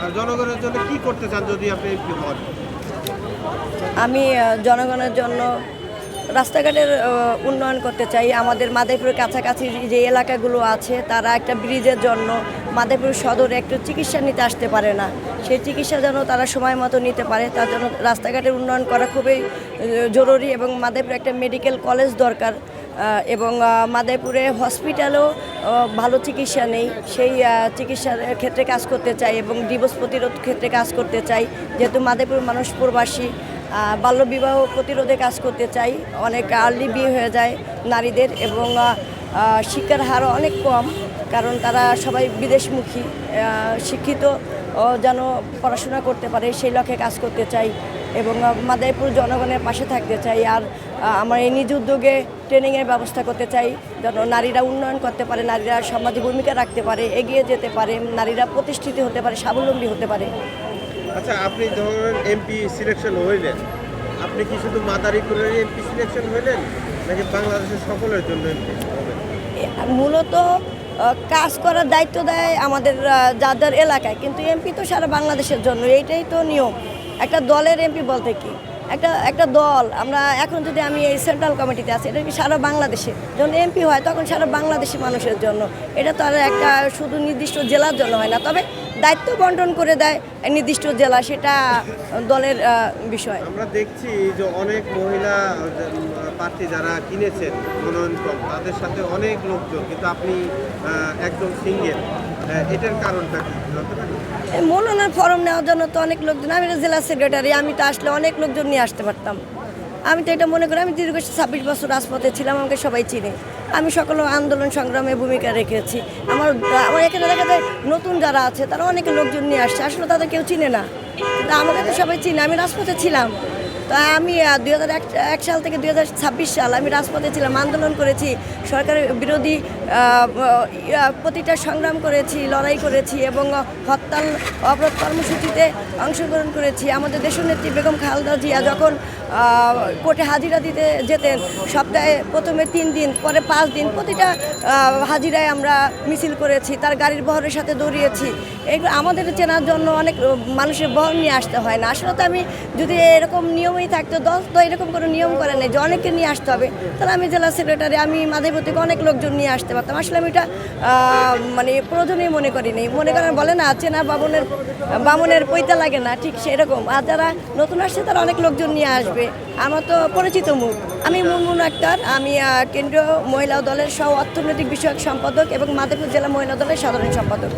আর জনগণের জন্য কি করতে চান যদি আপনি এমপি হন? আমি জনগণের জন্য রাস্তাঘাটের উন্নয়ন করতে চাই। আমাদের মাদারীপুরের কাছাকাছি যে এলাকাগুলো আছে তারা একটা ব্রিজের জন্য মাদারীপুর সদরে একটু চিকিৎসা নিতে আসতে পারে না, সেই চিকিৎসা যেন তারা সময় মতো নিতে পারে, তার জন্য রাস্তাঘাটের উন্নয়ন করা খুবই জরুরি। এবং মাদারীপুরে একটা মেডিকেল কলেজ দরকার এবং মাদারীপুরে হসপিটালেও ভালো চিকিৎসা নেই, সেই চিকিৎসার ক্ষেত্রে কাজ করতে চাই এবং ডিভোর্স প্রতিরোধ ক্ষেত্রে কাজ করতে চাই। যেহেতু মাদারীপুর মানুষ প্রবাসী, বাল্যবিবাহ প্রতিরোধে কাজ করতে চাই। অনেক আর্লি বিয়ে হয়ে যায় নারীদের এবং শিক্ষার হারও অনেক কম, কারণ তারা সবাই বিদেশমুখী। শিক্ষিত যেন পড়াশোনা করতে পারে সেই লক্ষ্যে কাজ করতে চাই এবং মাদারীপুর জনগণের পাশে থাকতে চাই। আর আমার এই নিজ উদ্যোগে ট্রেনিংয়ের ব্যবস্থা করতে চাই, যেন নারীরা উন্নয়ন করতে পারে, নারীরা সমাজে ভূমিকা রাখতে পারে, এগিয়ে যেতে পারে, নারীরা প্রতিষ্ঠিত হতে পারে, স্বাবলম্বী হতে পারে। আচ্ছা, আপনি ধরেন এমপি সিলেকশন হইলেন, আপনি কি শুধু মাদারীপুরের এমপি সিলেকশন হইলেন নাকি বাংলাদেশের সকলের জন্য এমপি হবেন? মূলত কাজ করার দায়িত্ব দেয় আমাদের যাদের এলাকায়, কিন্তু এমপি তো সারা বাংলাদেশের জন্য, এইটাই তো নিয়ম। একটা দলের এমপি বলতে কি, একটা দল, আমরা এখন যদি আমি এই সেন্ট্রাল কমিটিতে আছি, এটা কি সারা বাংলাদেশে যখন এমপি হয় তখন সারা বাংলাদেশি মানুষের জন্য, এটা তো আর একটা শুধু নির্দিষ্ট জেলার জন্য হয় না। তবে দায়িত্ব বন্টন করে দেয় নির্দিষ্ট জেলা, সেটা দলের বিষয়। আমরা দেখছি যে অনেক মহিলা প্রার্থী যারা কিনেছেন মনোনয়ন ফর্ম, তাদের সাথে অনেক লোকজন, কিন্তু আপনি একদম সিঙ্গেল, এটার কারণটা কি? মনোনয়ন ফর্ম নেওয়ার জন্য তো অনেক লোকজন, আমি জেলা সেক্রেটারি, আমি তো আসলে অনেক লোকজন নিয়ে আসতে পারতাম। আমি তো এটা মনে করি, আমি দীর্ঘ 26 বছর রাজপথে ছিলাম, আমাকে সবাই চিনে, আমি সকল আন্দোলন সংগ্রামে ভূমিকা রেখেছি। আমার এখানে দেখা যায় নতুন যারা আছে তারা অনেক লোকজন নিয়ে আসছে, আসলে তাদের কেউ চিনে না, কিন্তু আমাকে তো সবাই চিনে, আমি রাজপথে ছিলাম। তা আমি 2001 সাল থেকে 2026 সাল আমি রাজপথে ছিলাম, আন্দোলন করেছি, সরকারের বিরোধী প্রতিটা সংগ্রাম করেছি, লড়াই করেছি এবং হরতাল অবরোধ কর্মসূচিতে অংশগ্রহণ করেছি। আমাদের দেশনেত্রী বেগম খালেদা জিয়া যখন কোর্টে হাজিরা দিতে যেতেন, সপ্তাহে প্রথমে 3 দিন, পরে 5 দিন, প্রতিটা হাজিরায় আমরা মিছিল করেছি, তার গাড়ির বহরের সাথে দৌড়িয়েছি। এগুলো আমাদের চেনার জন্য অনেক মানুষের বহর নিয়ে আসতে হয় না। আসলে তো আমি যদি এরকম নিয়মই থাকতো, দল তো এরকম কোনো নিয়ম করে নেই যে অনেককে নিয়ে আসতে হবে, তাহলে আমি জেলা সেক্রেটারি, আমি মাদারীপুর থেকে অনেক লোকজন নিয়ে আসতে পারতাম। আসলে আমি এটা মানে প্রয়োজনেই মনে করিনি। মনে করেন বলে না, চেনা বামুনের পৈতা লাগে না, ঠিক সেরকম। আর যারা নতুন আসছে তারা অনেক লোকজন নিয়ে আসবে। আমার তো পরিচিত মুখ, আমি মুনমুন আক্তার, আমি কেন্দ্রীয় মহিলা দলের সহ অর্থনৈতিক বিষয়ক সম্পাদক এবং মাদারীপুর জেলা মহিলা দলের সাধারণ সম্পাদক।